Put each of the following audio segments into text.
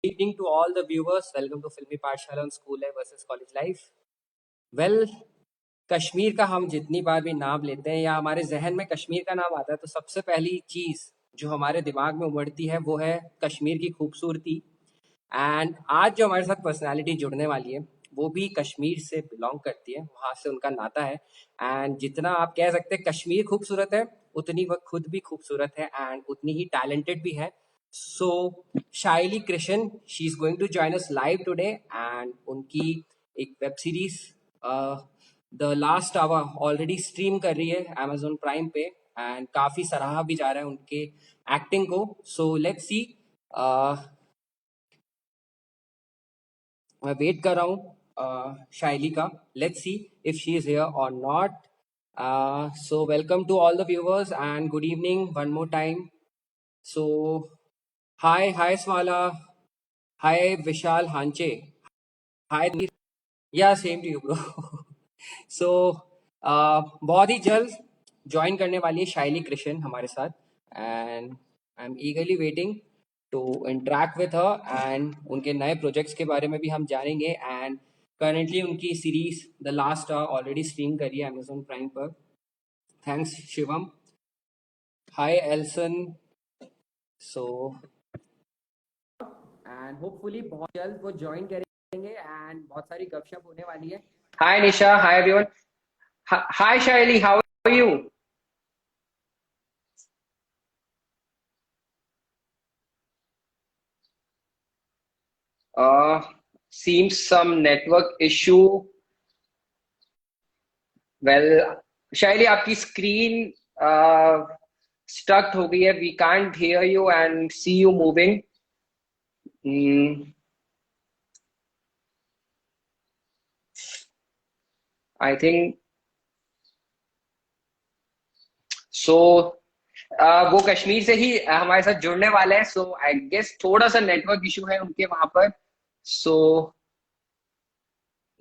evening to all the viewers. Welcome to Filmy Pathshala on School Life versus College Life. Well, Kashmir का हम जितनी बार भी नाम लेते हैं या हमारे जहन में कश्मीर का नाम आता है तो सबसे पहली चीज़ जो हमारे दिमाग में उमड़ती है वो है कश्मीर की खूबसूरती। एंड आज जो हमारे साथ पर्सनालिटी जुड़ने वाली है वो भी कश्मीर से बिलोंग करती है, वहाँ से उनका नाता है। एंड जितना आप कह सकते हैं कश्मीर खूबसूरत है उतनी वह खुद भी खूबसूरत है एंड उतनी ही टैलेंटेड भी है। So Shaily Krishna, she is going to join us live today and उनकी एक web series the last hour already stream कर रही है अमेजोन प्राइम पे एंड काफ़ी सराहा भी जा रहा है उनके एक्टिंग को। सो लेट्स सी, मैं वेट कर रहा हूँ शाइली का। Let's see if she is here और not. So welcome to all the viewers and good evening one more time. So hi Swala, hi Vishal Hanche, hi या same to you bro. So बहुत ही जल्द ज्वाइन करने वाली है शाइली कृष्ण हमारे साथ and I am eagerly waiting to interact with her and उनके नए प्रोजेक्ट्स के बारे में भी हम जानेंगे। एंड करंटली उनकी series the last already stream करी है अमेजोन प्राइम पर। Thanks Shivam. Hi Elson. So and hopefully बहुत जल्द वो ज्वाइन करेंगे एंड बहुत सारी गपशप होने वाली है। Hi Nisha, hi everyone. Hi Shaily, how are you? Seems some network issue. Well, Shaily आपकी स्क्रीन स्टक हो गई है, we can't hear you and see you moving. I think so वो कश्मीर से ही हमारे साथ जुड़ने वाले हैं, सो आई गेस थोड़ा सा नेटवर्क इशू है उनके वहां पर। So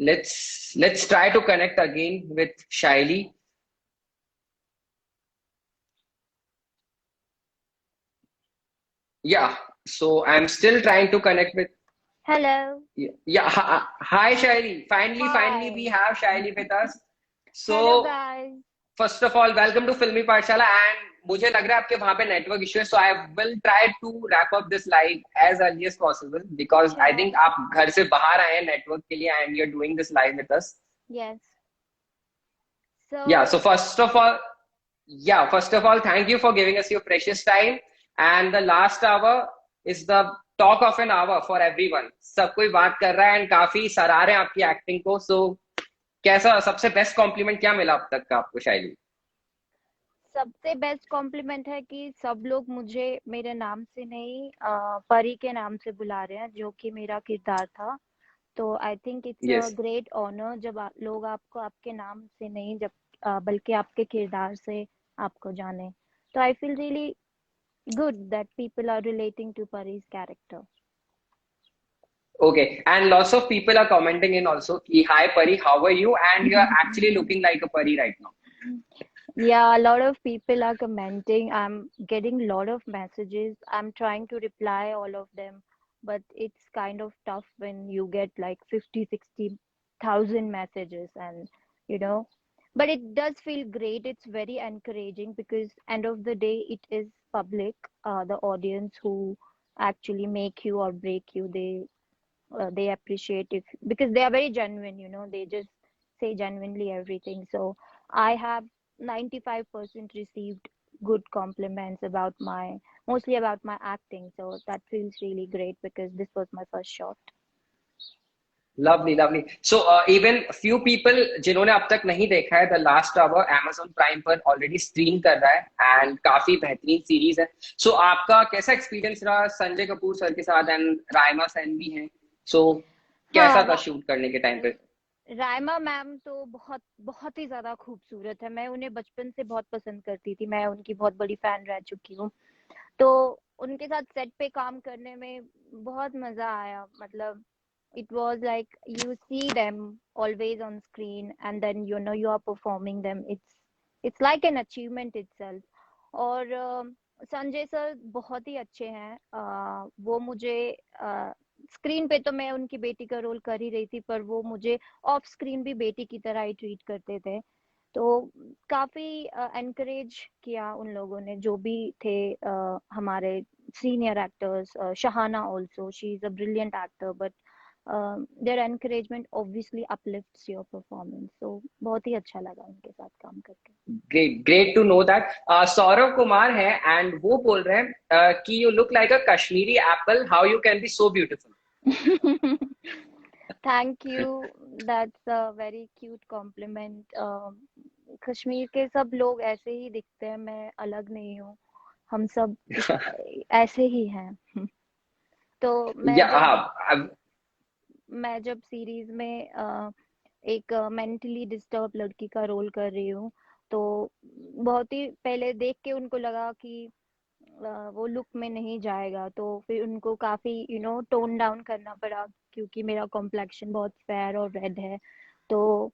let's try to connect again with Shaily. Yeah, so I'm still trying to connect with. Hello. Yeah, hi Shaili. Finally, we Hi. have Shaili with us. Hello So, guys. first of all, welcome to Filmy Pathshala. And मुझे लग रहा है आपके वहाँ पे network issue है, so I will try to wrap up this live as early as possible because I Sure. think आप घर से बाहर आए हैं नेटवर्क के लिए and you're doing this live with us. Yes. Yeah, So so first of all, thank you for giving us your precious time. And the last hour is the talk of an hour for everyone. सब कोई बात कर रहा है and काफी सराह रहे हैं आपकी एक्टिंग को। सो कैसा सबसे बेस्ट कॉम्प्लीमेंट क्या मिला अब तक का आपको शायली? सबसे बेस्ट कॉम्प्लीमेंट है कि सब लोग मुझे मेरे नाम से नहीं परी के नाम से बुला रहे हैं, जो कि मेरा किरदार था। तो I think it's a yes, great honour जब लोग आपको आपके नाम से नहीं, जब बल्कि आपके किरदार से आपको जाने। तो I feel really good that people are relating to Pari's character. okay. And lots of people are commenting in also कि hi Pari, how are you? And you are actually looking like a Pari right now. Yeah, a lot of people are commenting. I'm getting a lot of messages. I'm trying to reply all of them, but it's kind of tough when you get like 50, 60,000 messages and you know, but it does feel great. It's very encouraging because end of the day, it is public, the audience who actually make you or break you. They appreciate it because they are very genuine, they just say genuinely everything. So I have 95% received good compliments about my mostly about my acting, so that feels really great because this was my first shot. Lovely. So even few people जिन्होंने अब तक नहीं देखा है the last our Amazon prime पर already stream कर रहा है एंड काफी बेहतरीन सीरीज है। सो आपका कैसा एक्सपीरियंस रहा संजय कपूर सर के साथ एंड रायमा सेन भी हैं, सो कैसा था हाँ, शूट करने के टाइम पे? रायमा मैम तो बहुत बहुत ही ज्यादा खूबसूरत है। मैं उन्हें बचपन से बहुत पसंद करती थी, मैं उनकी बहुत बड़ी फैन रह चुकी हूँ। तो उनके साथ सेट पे काम करने में बहुत मजा आया। मतलब it was like you see them always on screen and then you are performing them. It's like an achievement itself. और संजय सर बहुत ही अच्छे हैं। वो मुझे स्क्रीन पे तो मैं उनकी बेटी का रोल कर ही रही थी, पर वो मुझे ऑफ स्क्रीन भी बेटी की तरह ही ट्रीट करते थे। तो काफी एनकरेज किया उन लोगों ने, जो भी थे हमारे senior actors. Shahana also, she is a brilliant actor, but their encouragement obviously uplifts your performance. तो बहुत ही अच्छा लगा उनके साथ काम करके। Great, great to know that. Saurav Kumar है एंड वो बोल रहे हैं कि you look like a Kashmiri apple, how you can be so beautiful. Thank you, that's a very cute compliment. Kashmir के सब लोग ऐसे ही दिखते हैं, मैं अलग नहीं हूँ, हम सब ऐसे ही हैं। तो या हाँ, मैं जब सीरीज में एक मेंटली डिस्टर्ब लड़की का रोल कर रही हूँ, तो बहुत ही पहले देख के उनको लगा कि वो लुक में नहीं जाएगा, तो फिर उनको काफी टोन डाउन करना पड़ा, क्योंकि मेरा कॉम्प्लेक्शन बहुत फेयर और रेड है। तो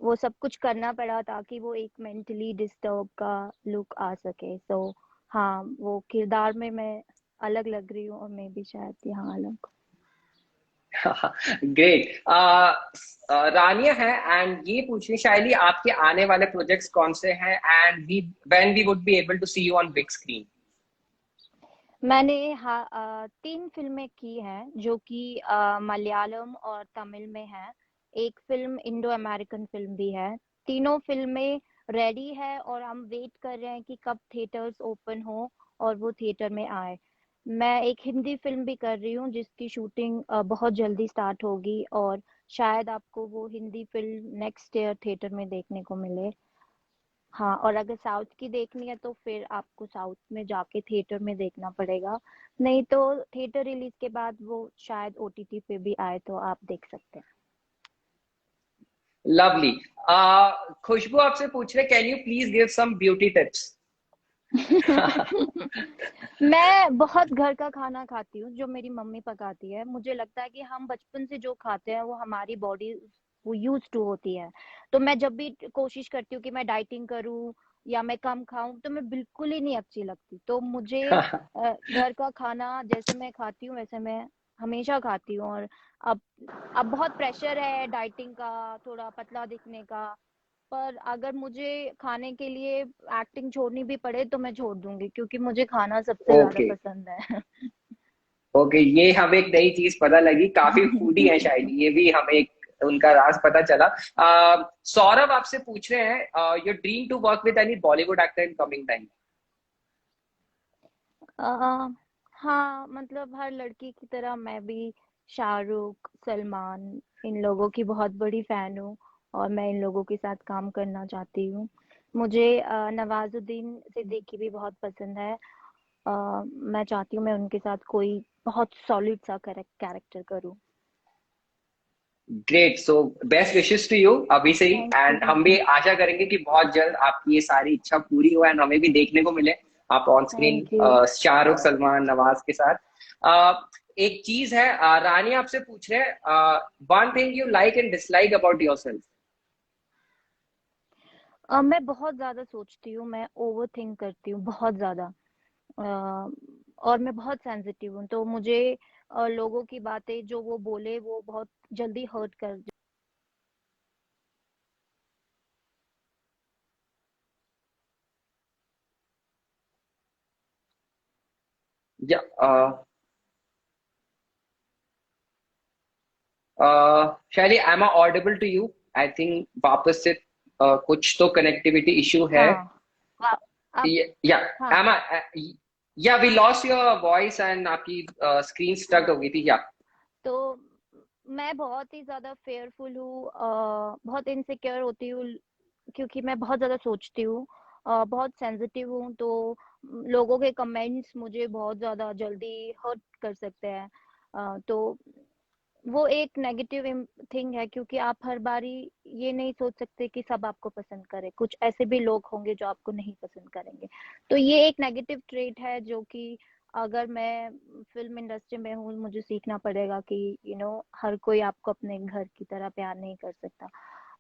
वो सब कुछ करना पड़ा ताकि वो एक मेंटली डिस्टर्ब का लुक आ सके। तो हाँ, वो किरदार में मैं अलग लग रही हूँ, और मैं भी शायद यहाँ अलग। ग्रेट। रानिया है एंड ये पूछिए शायली आपके आने वाले प्रोजेक्ट्स कौन से हैं and we when we would be able to see you on big screen. मैंने 3 फिल्में की हैं, जो कि मलयालम और तमिल में हैं। एक फिल्म इंडो अमेरिकन फिल्म भी है। तीनों फिल्में रेडी है, और हम वेट कर रहे हैं कि कब थिएटर्स ओपन हो और वो थिएटर में आए। मैं एक हिंदी फिल्म भी कर रही हूँ, जिसकी शूटिंग बहुत जल्दी स्टार्ट होगी, और शायद आपको वो Hindi film next year theatre में देखने को मिले। हाँ, और अगर साउथ की देखनी है तो फिर आपको साउथ में जाके थिएटर में देखना पड़ेगा, नहीं तो थिएटर रिलीज के बाद वो शायद ओटीटी पे भी आए, तो आप देख सकते लवली। खुशबू आपसे पूछ रहे can you please give some beauty tips. हैं। मैं बहुत घर का खाना खाती हूँ, जो मेरी मम्मी पकाती है। मुझे लगता है कि हम बचपन से जो खाते हैं वो हमारी बॉडी वो यूज टू होती है। तो मैं जब भी कोशिश करती हूँ कि मैं डाइटिंग करूँ या मैं कम खाऊं, तो मैं बिल्कुल ही नहीं अच्छी लगती। तो मुझे घर का खाना जैसे मैं खाती हूँ वैसे मैं हमेशा खाती हूँ। और अब अब बहुत प्रेशर है डाइटिंग का, थोड़ा पतला दिखने का, पर अगर मुझे खाने के लिए एक्टिंग छोड़नी भी पड़े तो मैं छोड़ दूंगी, क्योंकि मुझे खाना सबसे ज्यादा ओके, पसंद है। ओके, ये हमें एक नई चीज पता लगी, काफी फूडी है शायद, ये भी हमें एक उनका राज पता चला। सौरभ आपसे पूछ रहे हैं your dream to work with any Bollywood actor in coming time. हाँ, मतलब हर लड़की की तरह मैं भी शाहरुख, सलमान, इन लोगों की बहुत बड़ी फैन हूँ, और मैं इन लोगों के साथ काम करना चाहती हूँ। मुझे नवाजुद्दीन सिद्दीकी भी बहुत पसंद है। मैं चाहती हूँ मैं उनके साथ कोई बहुत सॉलिड सा कैरेक्टर करूँ। Great, so best wishes to you अभी से ही, थैंक एंड यू। हम भी आशा करेंगे कि बहुत जल्द आपकी ये सारी इच्छा पूरी हो एंड हमें भी देखने को मिले आप on screen thank you. Shahrukh, Salman, Nawaz के साथ। एक चीज है, रानी आपसे पूछ रहे हैं one thing you like and dislike about yourself. मैं बहुत ज्यादा सोचती हूँ, मैं ओवर थिंक करती हूँ बहुत ज्यादा। अ, और मैं बहुत सेंसिटिव हूँ, तो मुझे लोगों की बातें जो वो बोले वो बहुत जल्दी हर्ट कर। या Shaily, am I audible to you? I think वापस से कुछ तो कनेक्टिविटी इशू है। हाँ, आप। या हाँ, एम आई, या we lost your voice and आपकी स्क्रीन स्टक हाँ, हो गई थी या। तो मैं बहुत ही ज्यादा फेयरफुल हूँ, बहुत इनसिक्योर होती हूँ, क्योंकि मैं बहुत ज्यादा सोचती हूँ, बहुत सेंसिटिव हूँ। तो लोगों के कमेंट्स मुझे बहुत ज्यादा जल्दी हर्ट कर सकते हैं। तो वो एक नेगेटिव थिंग है, क्योंकि आप हर बारी ये नहीं सोच सकते कि सब आपको पसंद करे, कुछ ऐसे भी लोग होंगे जो आपको नहीं पसंद करेंगे। तो ये एक नेगेटिव ट्रेट है, जो कि अगर मैं फिल्म इंडस्ट्री में हूँ, मुझे सीखना पड़ेगा कि हर कोई आपको अपने घर की तरह प्यार नहीं कर सकता।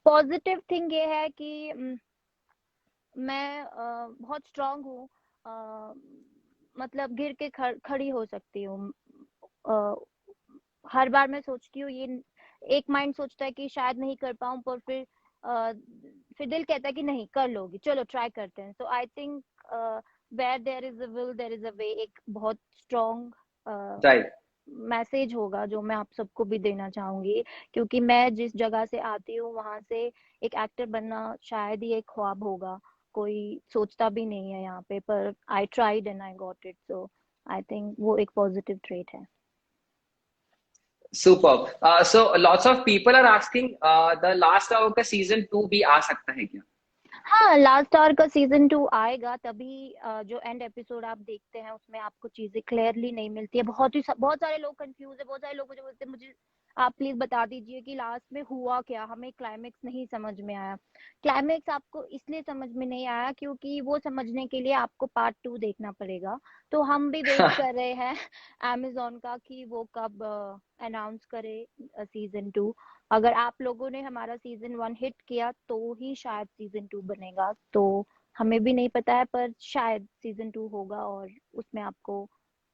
पॉजिटिव थिंग ये है कि मैं बहुत स्ट्रांग हूँ। मतलब गिर के खड़ी हो सकती हूँ। हर बार मैं सोचती हूँ, ये एक माइंड सोचता है कि शायद नहीं कर पाऊँ, पर फिर दिल कहता है कि नहीं कर लोगी, चलो ट्राई करते हैं। So I think where there is a will there is a way एक बहुत स्ट्रॉन्ग राइट। मैसेज होगा जो मैं आप सबको भी देना चाहूंगी, क्योंकि मैं जिस जगह से आती हूँ वहां से एक एक्टर बनना शायद ही एक ख्वाब होगा, कोई सोचता भी नहीं है यहाँ पे, पर I tried and I got it. So I think वो एक पॉजिटिव ट्रेट है। Super. So lots of people are asking the last hour का सीजन 2 भी आ सकता है क्या? हाँ, लास्ट आवर का सीजन 2 आएगा, तभी जो एंड एपिसोड आप देखते हैं उसमें आपको चीजें क्लियरली नहीं मिलती है। बहुत सारे लोग कंफ्यूज है, बहुत सारे लोग मुझे बोलते हैं मुझे आप प्लीज बता दीजिए कि लास्ट में हुआ क्या, हमें क्लाइमेक्स नहीं समझ में आया। क्लाइमेक्स आपको इसलिए समझ में नहीं आया क्योंकि वो समझने के लिए आपको पार्ट 2 देखना पड़ेगा। तो हम भी वेट कर रहे हैं amazon का कि वो कब अनाउंस करे सीजन 2। अगर आप लोगों ने हमारा सीजन 1 हिट किया तो ही शायद सीजन 2 बनेगा, तो हमें भी नहीं पता है, पर शायद सीजन 2 होगा और उसमें आपको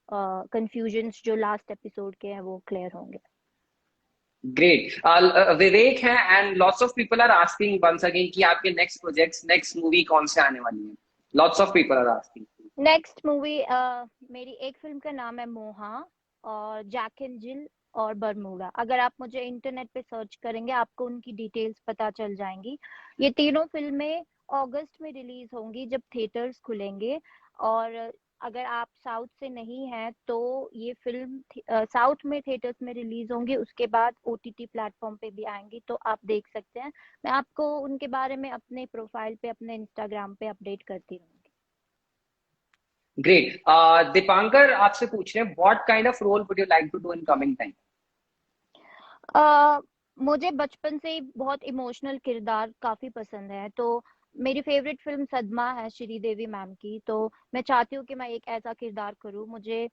कंफ्यूजन्स जो लास्ट एपिसोड के हैं वो क्लियर होंगे। ग्रेट। विवेक है and lots of people are asking once again कि आपके नेक्स्ट प्रोजेक्ट्स, नेक्स्ट मूवी कौन से आने वाली है? Lots of people are asking. Next movie मेरी एक फिल्म का नाम है मोहा, और जैक एंड जिल और बरमूडा। अगर आप मुझे इंटरनेट पे सर्च करेंगे आपको उनकी डिटेल्स पता चल जाएंगी। ये तीनों फिल्में अगस्त में रिलीज होंगी जब थिएटर्स खुलेंगे। और अगर आप साउथ से नहीं हैं तो ये फिल्म साउथ में थिएटर्स में रिलीज होंगी, उसके बाद ओटीटी प्लेटफॉर्म पे भी आएंगी, तो आप देख सकते हैं। मैं आपको उनके बारे में अपने प्रोफाइल पे, अपने इंस्टाग्राम पे अपडेट करती रहूंगी। ग्रेट। दीपांकर आपसे पूछ रहे हैं what kind of role would you like to do in coming time? Uh, मुझे बचपन से ही बहुत इमोशनल किरदार काफी पसंद है, तो मेरी फेवरेट फिल्म सदमा है श्रीदेवी मैम की। तो मैं चाहती हूँ कि मैं एक ऐसा किरदार करूँ। मुझे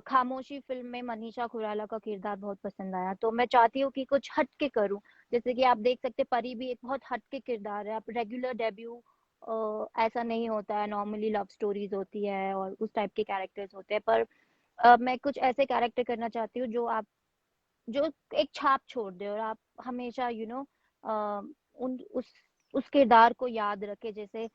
खामोशी फिल्म में मनीषा खुराला का किरदार बहुत पसंद आया, तो मैं चाहती हूँ कि कुछ हट के करूँ। जैसे कि आप देख सकते परी भी एक बहुत हट के किरदार है। आप रेगुलर डेब्यू ऐसा नहीं होता है, नॉर्मली लव स्टोरीज होती है और उस टाइप के कैरेक्टर्स होते हैं, पर मैं कुछ ऐसे कैरेक्टर करना चाहती हूँ जो एक छाप छोड़ दे और आप हमेशा उन उस किरदार को याद रखे। जैसे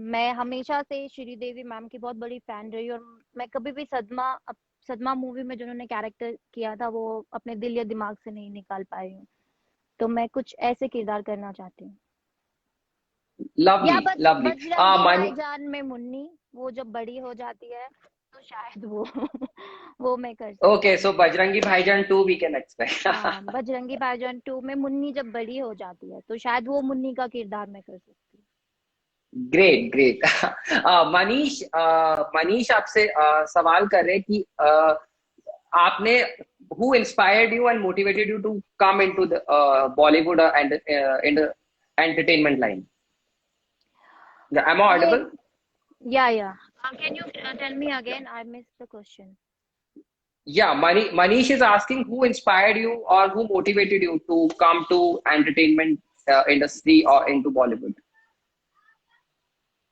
मैं हमेशा से श्रीदेवी मैम की बहुत बड़ी फैन रही, और मैं कभी भी सदमा मूवी में जो उन्होंने कैरेक्टर किया था वो अपने दिल या दिमाग से नहीं निकाल पाई हूँ। तो मैं कुछ ऐसे किरदार करना चाहती हूँ। या लवली लवली। बजरंगी मनी। भाईजान में मुन्नी, वो जब बड़ी हो जाती है तो शायद वो वो मैं कर सकती ओके, हूँ। सो बजरंगी भाईजान 2 वी कैन एक्सपेक्ट। हाँ, बजरंगी भाईजान 2 में मुन्नी जब बड़ी हो जाती है तो शायद वो मुन्नी का किरदार मैं कर सकती ग्रेट ग्रेट। मनीष, मनीष आपसे सवाल कर रहे हैं कि आपने who inspired you and motivated you to come into the Bollywood and in the entertainment line? Yeah, am I हूँ। ये audible? या can you tell me again, I miss the question. Yeah, Manish is asking who inspired you or who motivated you to come to entertainment industry or into Bollywood?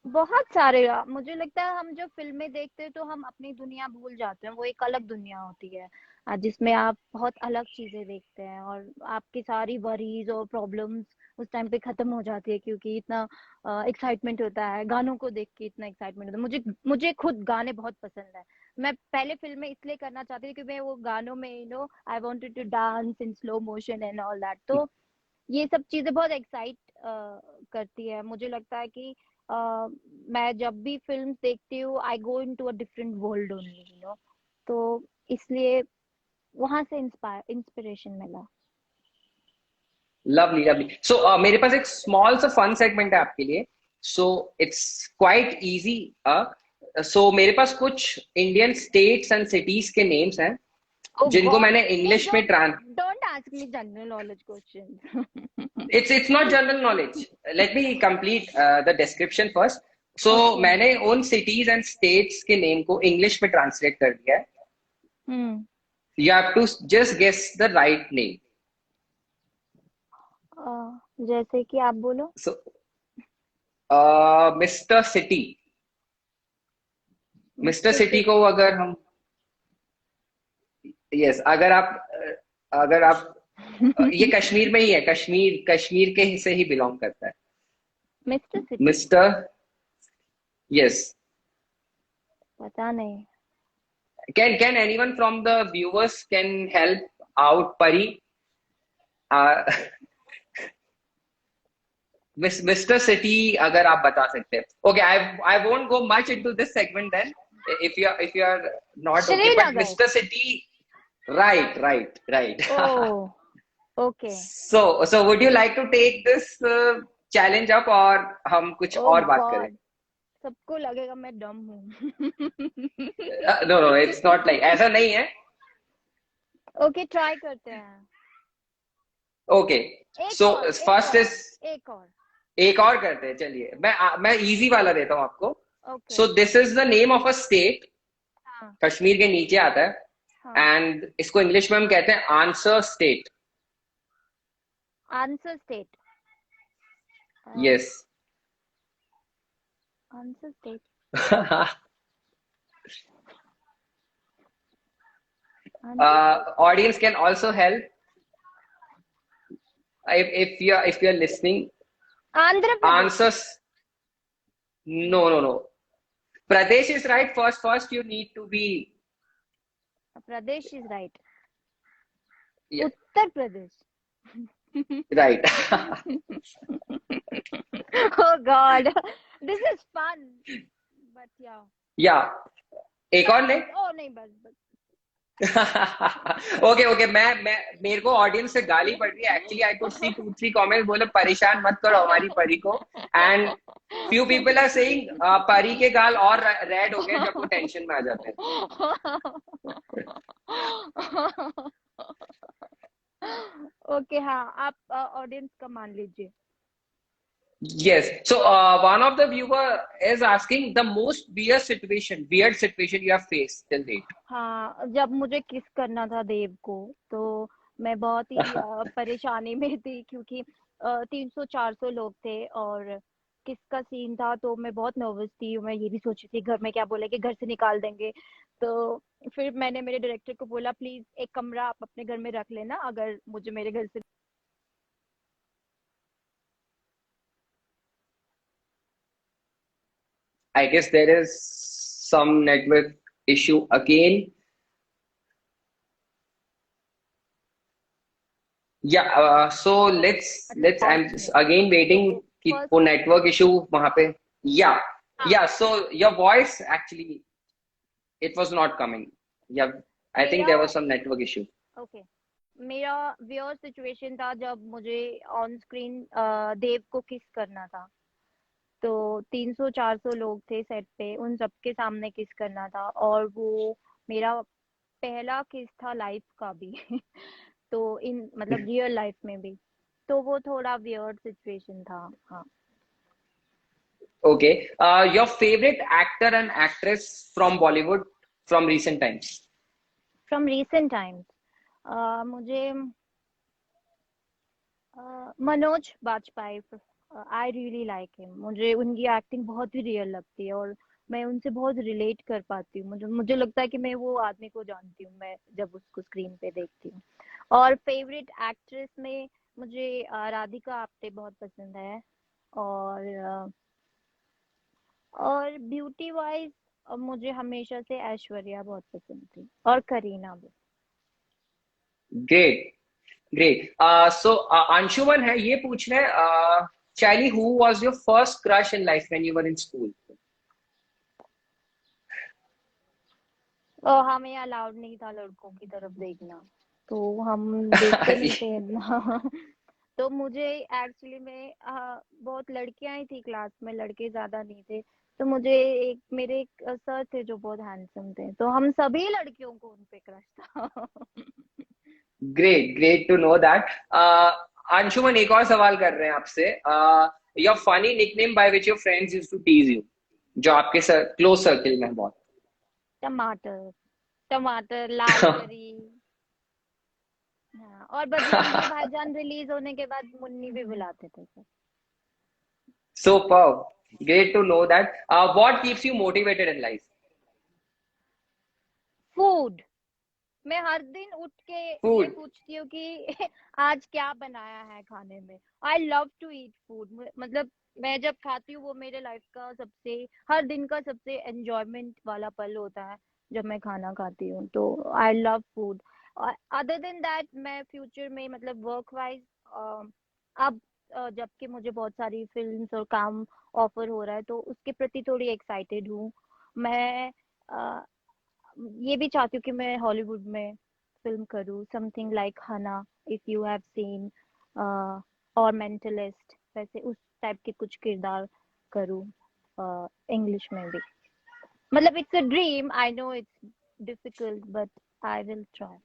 बहुत सारे मुझे लगता है हम जब फिल्में देखते हैं तो हम अपनी दुनिया भूल जाते हैं। वो एक अलग दुनिया होती है जिसमें आप बहुत अलग चीजें देखते हैं और आपकी सारी वरीज और प्रॉब्लम्स उस टाइम पे खत्म हो जाती है, क्योंकि इतना एक्साइटमेंट होता है गानों को देख के। इतना एक्साइटमेंट होता है। मुझे खुद गाने बहुत पसंद है। मैं पहले फिल्में इसलिए करना चाहती थी क्योंकि मैं वो गानों में I wanted to dance in slow motion and all that. तो ये सब चीजें बहुत एक्साइट करती है। मुझे लगता है कि मैं जब भी फिल्म देखती हूँ I go into a different world only. तो इसलिए वहां से इंस्पिरेशन मिला। Lovely lovely. सो मेरे पास एक स्मॉल सा फन सेगमेंट है आपके लिए। So it's quite easy. So मेरे पास कुछ इंडियन स्टेट्स एंड सिटीज के नेम्स हैं ओ जिनको गॉड, मैंने नहीं, इंग्लिश में don't ask me general knowledge question. it's not general knowledge. Let me complete the description first. So okay. मैंने उन cities and states के नेम को इंग्लिश में ट्रांसलेट कर दिया है। हम्म। You have to just guess the right name. जैसे कि आप बोलो। So mister city. Mister mister city को अगर हम, यस, अगर आप अगर आप ये कश्मीर में ही है, कश्मीर कश्मीर के हिस्से ही बिलोंग करता है। Mister city. Mister, yes. पता नहीं। Can anyone from the viewers can help out Pari? Uh, Mr. City, अगर आप बता सकते हैं. Okay, I won't go much into this segment then. If you are not okay, but Srinagar. Mr. City, right. Oh, okay. So would you like to take this challenge up और हम कुछ ओह और बात करें? गॉड, सबको लगेगा मैं डम हूँ। No, it's not like ऐसा नहीं है. ओके, ट्राई करते हैं। Okay, एक so और, first is एक और। एक और करते हैं, चलिए मैं इजी वाला देता हूँ आपको। Okay. So this is the name of a state, हाँ कश्मीर के नीचे आता है, हाँ। एंड इसको इंग्लिश में हम कहते हैं answer state. Answer state. Yes. Answer state. Audience can also help if you're listening. Andhra Pradesh. Answers, no. Pradesh is right. First you need to be, Pradesh is right. yeah, Uttar Pradesh. right. Oh God, this is fun, but yeah. Yeah, एक और ले। Oh नहीं, बस। Okay मैं मेरे को audience से गाली पड़ रही है actually. I could see 2-3 comments, बोले परेशान मत करो हमारी परी को, and few people are saying Pari के गाल और रेड हो गए जब वो टेंशन में आ जाते हैं। ओके हाँ, आप ऑडियंस का मान लीजिए। Yes. So one of the viewer is asking the most weird situation you have faced till date. हाँ, जब मुझे किस करना था देव को, तो मैं बहुत ही परेशानी में थी, क्योंकि 300-400 लोग थे और किसका सीन था, तो मैं बहुत नर्वस थी। मैं ये भी सोची थी घर में क्या बोलेंगे, घर से निकाल देंगे। तो फिर मैंने मेरे डायरेक्टर को बोला, प्लीज एक कमरा आप अपने घर में रख लेना, अगर मुझे मेरे घर से। I guess there is some network issue again. Yeah, so let's I'm again waiting कि वो network issue वहां पे. Yeah. So your voice actually it was not coming. Yeah, I think there was some network issue. Okay, मेरा wear situation था जब मुझे on screen देव को किस करना था। तो 300-400 लोग थे सेट पे, उन सबके सामने किस करना था, और वो मेरा पहला किस था लाइफ का भी। तो इन मतलब रियल लाइफ में भी, तो वो थोड़ा वियर्ड सिचुएशन था। हाँ। Okay. Your favorite actor and actress from Bollywood from recent times? From recent times मुझे Manoj Bajpayee, I really like him. मुझे उनकी एक्टिंग बहुत ही रियल लगती है और मैं उनसे बहुत रिलेट कर पाती हूँ। मुझे लगता है कि मैं वो आदमी को जानती हूँ, मैं जब उसको स्क्रीन पे देखती हूँ। और फेवरेट एक्ट्रेस में मुझे राधिका आप्टे बहुत पसंद है, और ब्यूटी वाइज मुझे हमेशा से ऐश्वर्या बहुत पसंद थी, और करीना भी। Great. So Anshuman है, ये पूछ रहे हैं, Shaili, who was your first crush in life when you were in school? हमें अलाउड नहीं था लड़कों की तरफ देखना, तो हम देखते नहीं थे ना। तो मुझे एक्चुअली में बहुत लड़कियां ही थी क्लास में, लड़के ज्यादा नहीं थे। तो मेरे एक सर थे जो बहुत हैंडसम थे, तो हम सभी लड़कियों को उन पे क्रश था। Great to know that. Anshuman एक और सवाल कर रहे हैं आपसे। Your funny nickname by which your friends used to tease you, जो आपके क्लोज सर्किल में बहुत। टमाटर लाल परी। हाँ, और बजरंगी भाईजान रिलीज होने के बाद मुन्नी भी बुलाते थे sir. Superb. Great to know that. What keeps you motivated in life? Food, मैं हर दिन उठ के ये फूड। पूछती हूँ कि आज क्या बनाया है खाने में। I love to eat food, मतलब मैं जब खाती हूँ वो मेरे लाइफ का सबसे, हर दिन का सबसे एंजॉयमेंट वाला पल होता है जब मैं खाना खाती हूँ। तो I love food. Other than that मैं फ्यूचर में मतलब वर्क वाइज अब जबकि मुझे बहुत सारी फिल्म्स और काम ऑफर हो रहा है तो उसके प्रति थोड़ी एक्साइटेड हूँ। मैं ये भी चाहती हूँ कि मैं हॉलीवुड में फिल्म करूँ, समथिंग लाइक हना, इफ यू हैव सीन, और मेंटलिस्ट, वैसे उस टाइप के कुछ किरदार करूँ इंग्लिश में भी। मतलब it's a dream, I know it's difficult but I will try.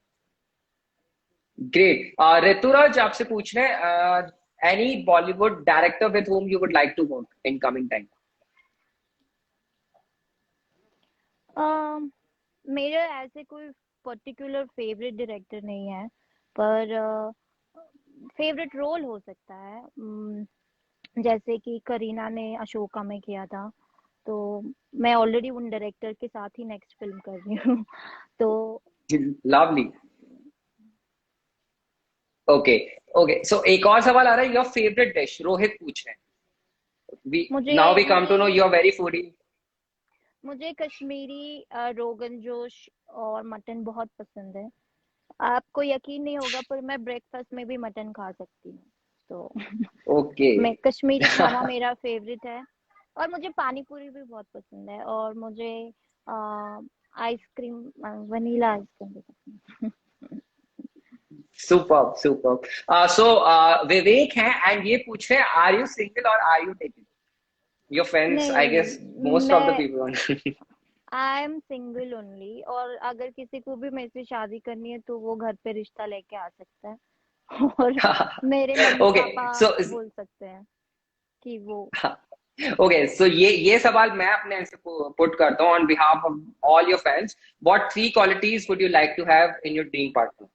Great. Ruturaj आपसे पूछ रहे हैं, any Bollywood director with whom you would like to work in coming time? मेरा ऐसे कोई पर्टिकुलर फेवरेट डायरेक्टर नहीं है, पर फेवरेट रोल हो सकता है। जैसे कि करीना ने अशोका में किया था, तो मैं ऑलरेडी उन डायरेक्टर के साथ ही नेक्स्ट फिल्म कर रही हूँ। तो लवली। ओके। ओके, सो एक और सवाल आ रहा है, योर फेवरेट डिश, रोहित पूछ रहे हैं। वी मुझे नाउ वी कम मुझे to know you are very foodie. मुझे कश्मीरी रोगन जोश और मटन बहुत पसंद है। आपको यकीन नहीं होगा पर मैं ब्रेकफास्ट में भी मटन खा सकती हूँ। तो ओके। मैं कश्मीरी खाना मेरा फेवरेट है। और मुझे पानी पूरी भी बहुत पसंद है, और मुझे आइसक्रीम, वनीला आइसक्रीम भी पसंद है। Super super. सो विवेक हैं एंड ये पूछ रहे हैं, आर यू सिंगल और are you taken? Your friends, I guess नहीं, मोस्ट ऑफ द मैं people. I am single only, और अगर किसी को भी मेरे से शादी करनी है तो वो घर पे रिश्ता लेके आ सकता है। और मेरे मम्मी ओके, पापा सो बोल सकते हैं कि वो। ओके, सो ये सवाल मैं अपने end से पुट करता हूँ on behalf of all your fans. What three qualities would you like to have in your dream partner?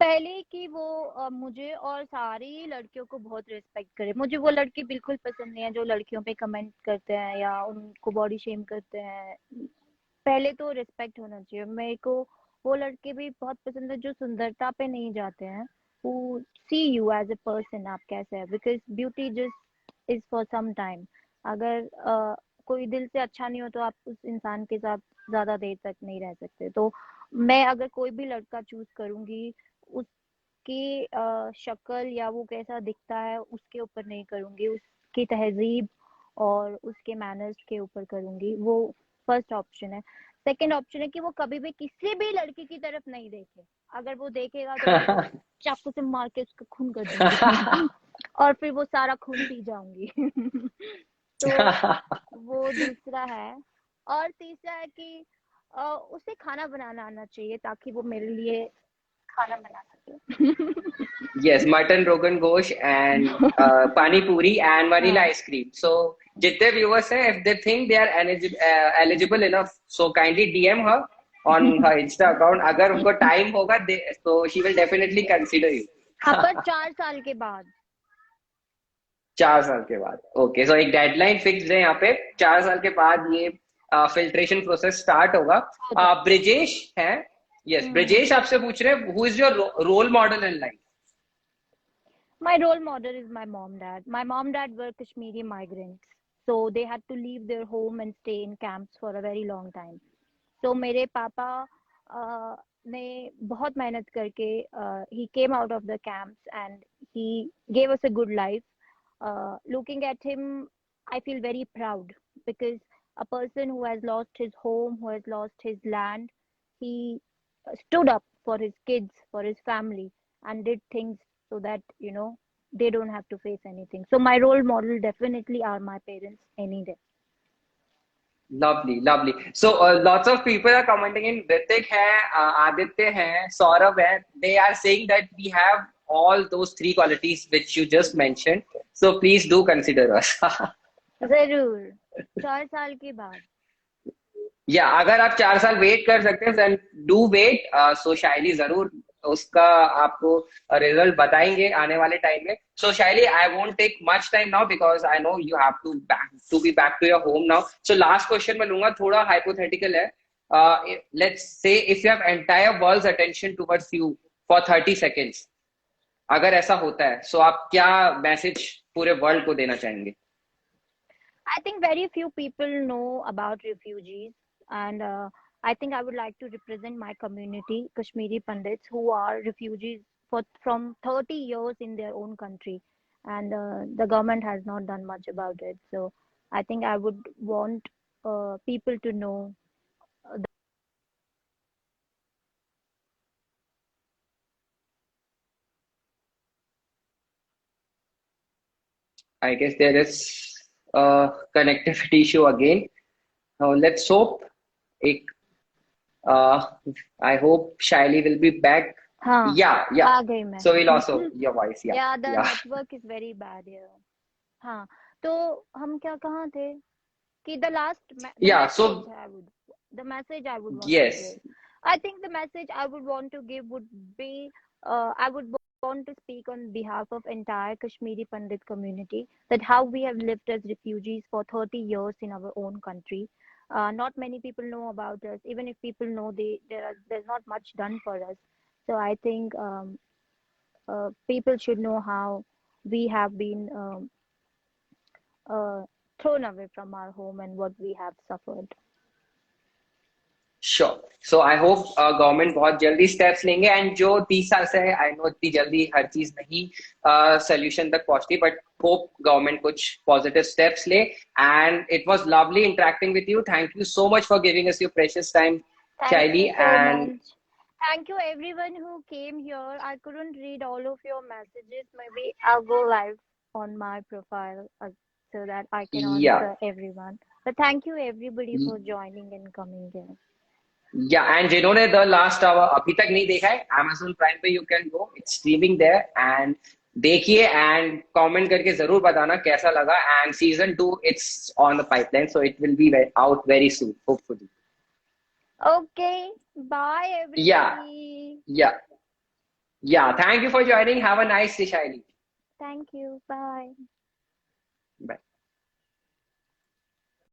पहले कि वो मुझे और सारी लड़कियों को बहुत रिस्पेक्ट करे। मुझे वो लड़के बिल्कुल पसंद नहीं है जो लड़कियों पे कमेंट करते हैं या उनको बॉडी शेम करते हैं। पहले तो रिस्पेक्ट होना चाहिए मेरे को। वो लड़के भी बहुत पसंद है जो सुंदरता पे नहीं जाते हैं, who see you as a person, आप कैसे हैं, because beauty just is for some time. अगर कोई दिल से अच्छा नहीं हो तो आप उस इंसान के साथ ज्यादा देर तक नहीं रह सकते। तो मैं अगर कोई भी लड़का चूज करूंगी, उसकी शक्ल या वो कैसा दिखता है उसके ऊपर नहीं करूंगी, उसकी तहजीब और उसके मैनर्स के ऊपर करूंगी। वो फर्स्ट ऑप्शन है। सेकंड ऑप्शन है कि वो कभी भी किसी भी लड़की की तरफ नहीं देखे। अगर वो देखेगा तो मैं उसको चाकू से मार के उसका खून कर दूंगी। और फिर वो सारा खून पी जाऊंगी। तो वो दूसरा है। और तीसरा है कि उसे खाना बनाना आना चाहिए ताकि वो मेरे लिए खाना बना सके। Yes, mutton, rogan gosh, and pani puri and vanilla हाँ। ice cream. So, जितने viewers हैं, if they think they are eligible enough, so kindly DM her on her Insta account. अगर उनको time होगा, so she will definitely consider you. हाँ, पर 4 साल के बाद। 4 साल के बाद। ओके, सो एक डेडलाइन फिक्स है यहाँ पे, 4 साल के बाद ये फिल्ट्रेशन प्रोसेस स्टार्ट होगा। हो जाए। ब्रिजेश है। यस, हम्म। ब्रिजेश आपसे पूछ रहे हैं, who is your role model in life? My role model is my mom dad. My mom dad were Kashmiri migrants, so they had to leave their home and stay in camps for a very long time. So मेरे पापा ने बहुत मेहनत करके he came out of the camps and he gave us a good life. Looking at him, I feel very proud because a person who has lost his home, who has lost his land, he stood up for his kids, for his family, and did things so that they don't have to face anything. So my role model definitely are my parents any day. Lovely, lovely. So lots of people are commenting in. Ritik hai, Aditya hai, Saurabh hai. They are saying that we have all those three qualities which you just mentioned. So please do consider us. जरूर 4 साल के बाद। या अगर आप 4 साल wait कर सकते हैं, then do wait. So Shaily जरूर उसका आपको रिजल्ट बताएंगे आने वाले टाइम में। So Shaily, I won't take much time now because I know you have to be back to your home now. So last question मैं लूंगा, थोड़ा हाइपोथेटिकल है। let's say if you have entire world's attention towards you for 30 seconds, अगर ऐसा होता है, so आप क्या मैसेज पूरे वर्ल्ड को देना चाहेंगे? I think very few people know about refugees, and I think I would like to represent my community, Kashmiri Pandits, who are refugees from 30 years in their own country, and the government has not done much about it. So I think I would want people to know. I guess there is a connectivity issue again. Now let's hope. एक, uh, I hope Shaili will be back. हाँ, Yeah, yeah. आ गई मैं. So we'll also your voice. Yeah, Yeah, the yeah, network is very bad here. हाँ, तो हम क्या कहाँ थे? कि the yeah. message So I would want to yes, give. I think the message I would want to give would be I would want to speak on behalf of entire Kashmiri Pandit community that how we have lived as refugees for 30 years in our own country. Not many people know about us. Even if people know, there's not much done for us. So I think people should know how we have been uh, thrown away from our home and what we have suffered. sure. So I hope government बहुत जल्दी steps लेंगे, and जो 30 साल से है, I know इतनी जल्दी हर चीज नहीं solution तक पहुंचती, but hope government कुछ positive steps ले. And it was lovely interacting with you. Thank you so much for giving us your precious time, Thank Shaili. you so And much. Thank you everyone who came here. I couldn't read all of your messages. Maybe I'll go live on my profile so that I can yeah, answer everyone. But thank you everybody for joining and coming here. yeah. And जिन्होंने the last hour अभी तक नहीं देखा है, Amazon Prime पे you can go. It's streaming there, and देखिए and comment करके जरूर बताना कैसा लगा. And season 2 it's on the pipeline, so it will be out very soon, hopefully. Okay. Bye Yeah, everybody. yeah, yeah. Thank you for joining. Have a nice day, Shaili. Thank you. Bye. Bye.